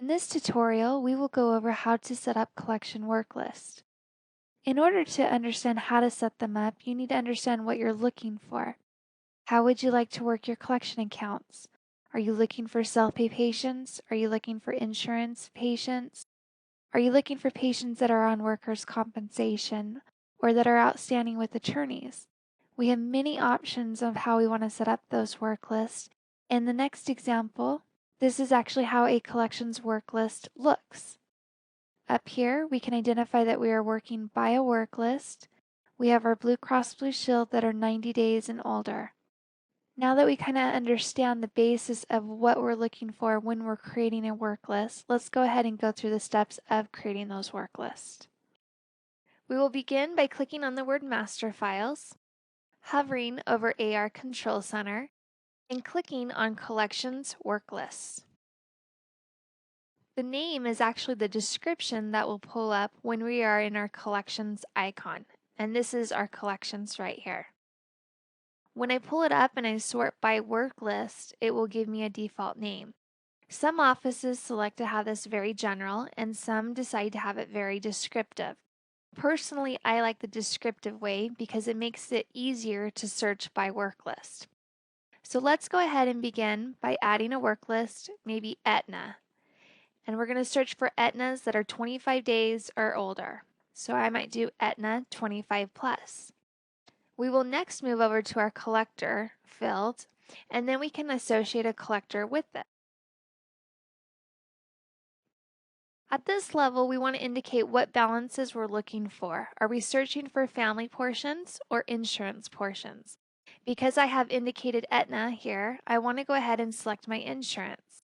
In this tutorial, we will go over how to set up collection work lists. In order to understand how to set them up, you need to understand what you're looking for. How would you like to work your collection accounts? Are you looking for self-pay patients? Are you looking for insurance patients? Are you looking for patients that are on workers' compensation or that are outstanding with attorneys? We have many options of how we want to set up those work lists. In the next example, this is actually how a collections work list looks. Up here, we can identify that we are working by a work list. We have our Blue Cross Blue Shield that are 90 days and older. Now that we kind of understand the basis of what we're looking for when we're creating a work list, let's go ahead and go through the steps of creating those work lists. We will begin by clicking on the word Master Files, hovering over AR Control Center, and clicking on Collections Work Lists. The name is actually the description that will pull up when we are in our collections icon, and this is our collections right here. When I pull it up and I sort by work list, it will give me a default name. Some offices select to have this very general, and some decide to have it very descriptive. Personally, I like the descriptive way because it makes it easier to search by work list. So let's go ahead and begin by adding a work list, maybe Aetna. And we're going to search for Aetnas that are 25 days or older. So I might do Aetna 25 plus. We will next move over to our collector field, and then we can associate a collector with it. At this level, we want to indicate what balances we're looking for. Are we searching for family portions or insurance portions? Because I have indicated Aetna here, I want to go ahead and select my insurance.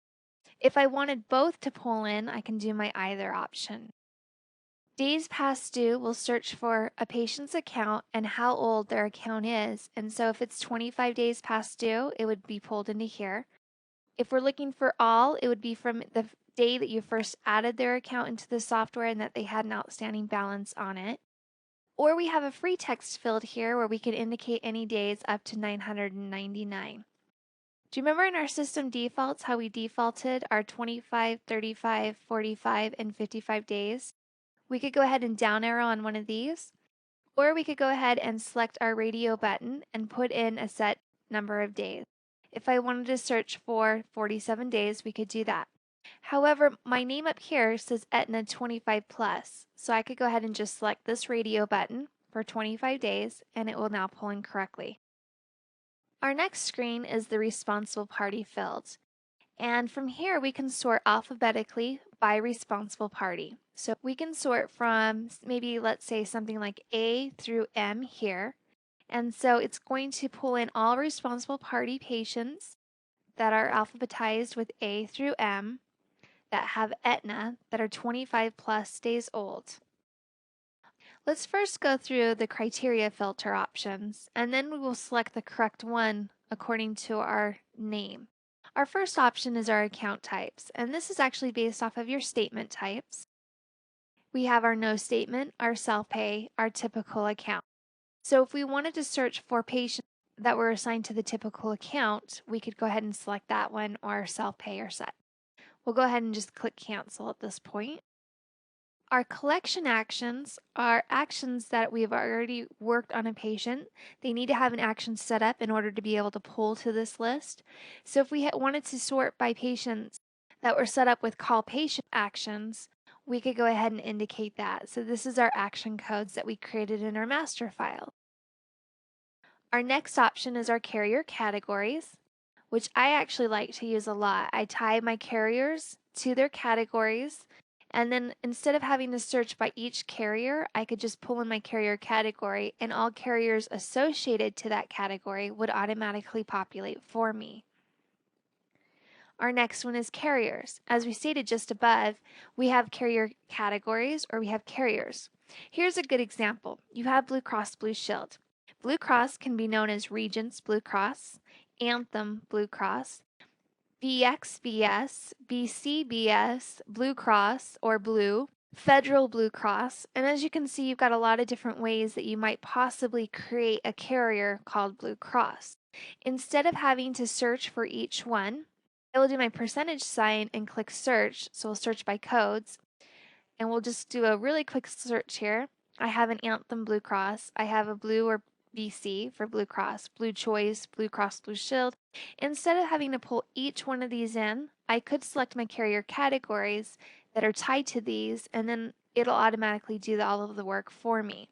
If I wanted both to pull in, I can do my either option. Days past due will search for a patient's account and how old their account is. And so if it's 25 days past due, it would be pulled into here. If we're looking for all, it would be from the day that you first added their account into the software and that they had an outstanding balance on it. Or we have a free text field here where we can indicate any days up to 999. Do you remember in our system defaults how we defaulted our 25, 35, 45, and 55 days? We could go ahead and down arrow on one of these, or we could go ahead and select our radio button and put in a set number of days. If I wanted to search for 47 days, we could do that. However, my name up here says Aetna 25 plus, so I could go ahead and just select this radio button for 25 days and it will now pull in correctly. Our next screen is the responsible party field. And from here, we can sort alphabetically by responsible party. So we can sort from maybe, let's say, something like A through M here. And so it's going to pull in all responsible party patients that are alphabetized with A through M that have Aetna that are 25 plus days old. Let's first go through the criteria filter options, and then we will select the correct one according to our name. Our first option is our account types, and this is actually based off of your statement types. We have our no statement, our self-pay, our typical account. So if we wanted to search for patients that were assigned to the typical account, we could go ahead and select that one, or self-pay or set. We'll go ahead and just click cancel at this point. Our collection actions are actions that we've already worked on a patient. They need to have an action set up in order to be able to pull to this list. So if we wanted to sort by patients that were set up with call patient actions, we could go ahead and indicate that. So this is our action codes that we created in our master file. Our next option is our carrier categories, which I actually like to use a lot. I tie my carriers to their categories. And then instead of having to search by each carrier, I could just pull in my carrier category and all carriers associated to that category would automatically populate for me. Our next one is carriers. As we stated just above, we have carrier categories or we have carriers. Here's a good example. You have Blue Cross Blue Shield. Blue Cross can be known as Regents Blue Cross, Anthem Blue Cross, BXBS, BCBS, Blue Cross or Blue, Federal Blue Cross, and as you can see, you've got a lot of different ways that you might possibly create a carrier called Blue Cross. Instead of having to search for each one, I will do my percentage sign and click search. So we'll search by codes, and we'll just do a really quick search here. I have an Anthem Blue Cross. I have a Blue or BC for Blue Cross, Blue Choice, Blue Cross Blue Shield. Instead of having to pull each one of these in, I could select my carrier categories that are tied to these, and then it'll automatically do all of the work for me.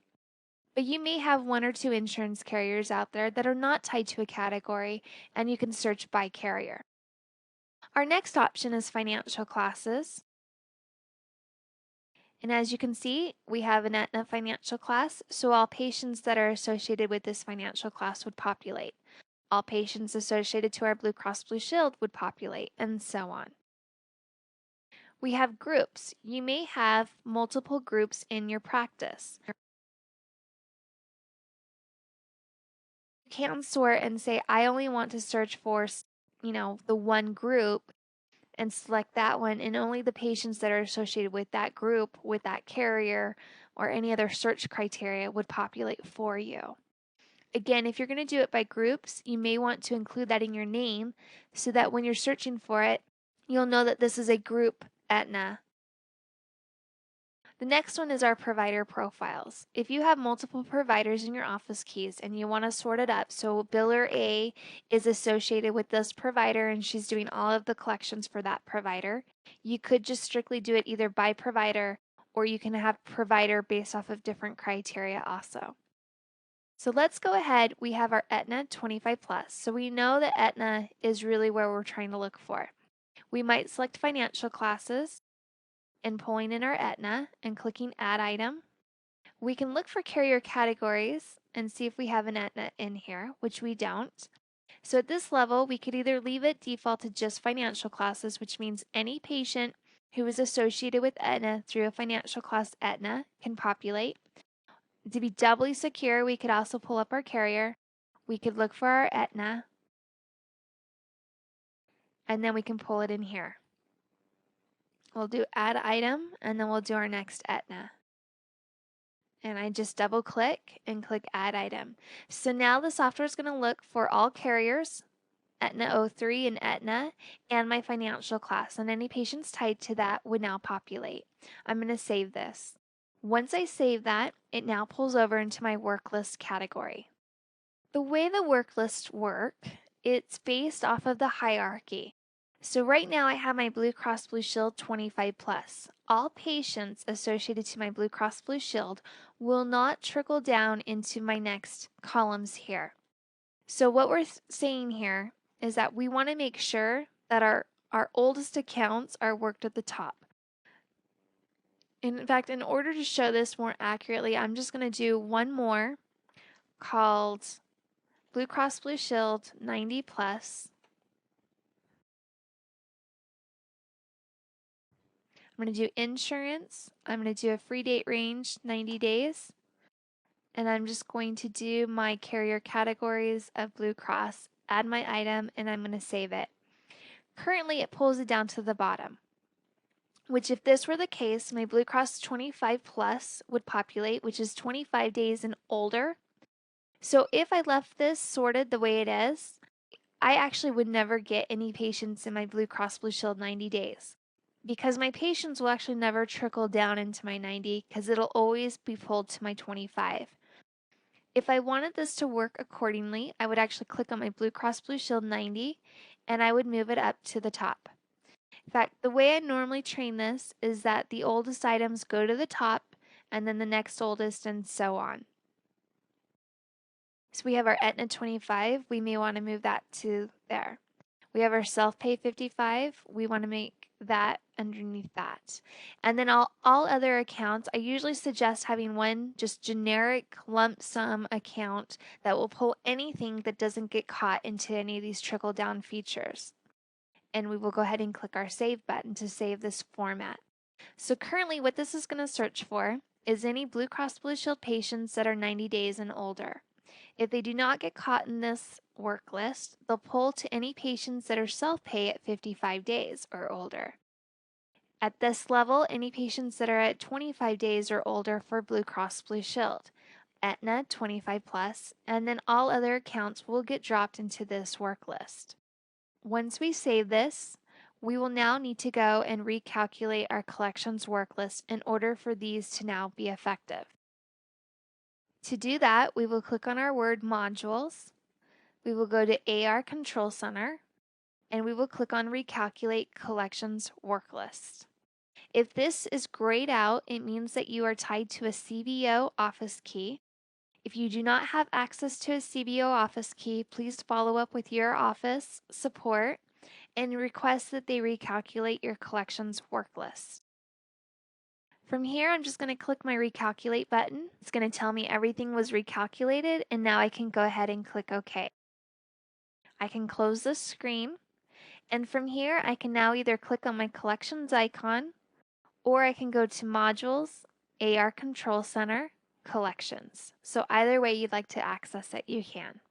But you may have one or two insurance carriers out there that are not tied to a category, and you can search by carrier. Our next option is financial classes. And as you can see, we have an Aetna financial class, so all patients that are associated with this financial class would populate. All patients associated to our Blue Cross Blue Shield would populate, and so on. We have groups. You may have multiple groups in your practice. You can sort and say, I only want to search for, the one group, and select that one, and only the patients that are associated with that group, with that carrier, or any other search criteria would populate for you. Again, if you're going to do it by groups, you may want to include that in your name so that when you're searching for it, you'll know that this is a group Aetna. The next one is our provider profiles. If you have multiple providers in your office keys and you want to sort it up, so biller A is associated with this provider and she's doing all of the collections for that provider, you could just strictly do it either by provider, or you can have provider based off of different criteria also. So let's go ahead. We have our Aetna 25 plus. So we know that Aetna is really where we're trying to look for. We might select financial classes and pulling in our Aetna and clicking add item. We can look for carrier categories and see if we have an Aetna in here, which we don't. So at this level, we could either leave it default to just financial classes, which means any patient who is associated with Aetna through a financial class Aetna can populate. To be doubly secure, we could also pull up our carrier. We could look for our Aetna, and then we can pull it in here. We'll do add item, and then we'll do our next Aetna. And I just double click and click add item. So now the software is going to look for all carriers, Aetna 03 and Aetna, and my financial class, and any patients tied to that would now populate. I'm going to save this. Once I save that, it now pulls over into my work list category. The way the work lists work, it's based off of the hierarchy. So right now I have my Blue Cross Blue Shield 25 plus. All patients associated to my Blue Cross Blue Shield will not trickle down into my next columns here. So what we're saying here is that we want to make sure that our oldest accounts are worked at the top. In fact, in order to show this more accurately, I'm just going to do one more called Blue Cross Blue Shield 90 plus. I'm going to do insurance. I'm going to do a free date range 90 days. And I'm just going to do my carrier categories of Blue Cross, add my item, and I'm going to save it. Currently, it pulls it down to the bottom, which if this were the case, my Blue Cross 25 plus would populate, which is 25 days and older. So if I left this sorted the way it is, I actually would never get any patients in my Blue Cross Blue Shield 90 days, because my patients will actually never trickle down into my 90 because it'll always be pulled to my 25. If I wanted this to work accordingly, I would actually click on my Blue Cross Blue Shield 90 and I would move it up to the top. In fact, the way I normally train this is that the oldest items go to the top and then the next oldest and so on. So we have our Aetna 25. We may want to move that to there. We have our self-pay 55. We want to make that underneath that. And then all other accounts, I usually suggest having one just generic lump sum account that will pull anything that doesn't get caught into any of these trickle down features. And we will go ahead and click our save button to save this format. So currently what this is going to search for is any Blue Cross Blue Shield patients that are 90 days and older. If they do not get caught in this work list, they'll pull to any patients that are self-pay at 55 days or older. At this level, any patients that are at 25 days or older for Blue Cross Blue Shield, Aetna 25 plus, and then all other accounts will get dropped into this work list. Once we save this, we will now need to go and recalculate our collections work list in order for these to now be effective. To do that, we will click on our word modules. We will go to AR Control Center, and we will click on Recalculate Collections Work List. If this is grayed out, it means that you are tied to a CBO office key. If you do not have access to a CBO office key, please follow up with your office support and request that they recalculate your collections work list. From here, I'm just going to click my recalculate button. It's going to tell me everything was recalculated, and now I can go ahead and click OK. I can close this screen, and from here, I can now either click on my collections icon, or I can go to Modules, AR Control Center, Collections. So either way you'd like to access it, you can.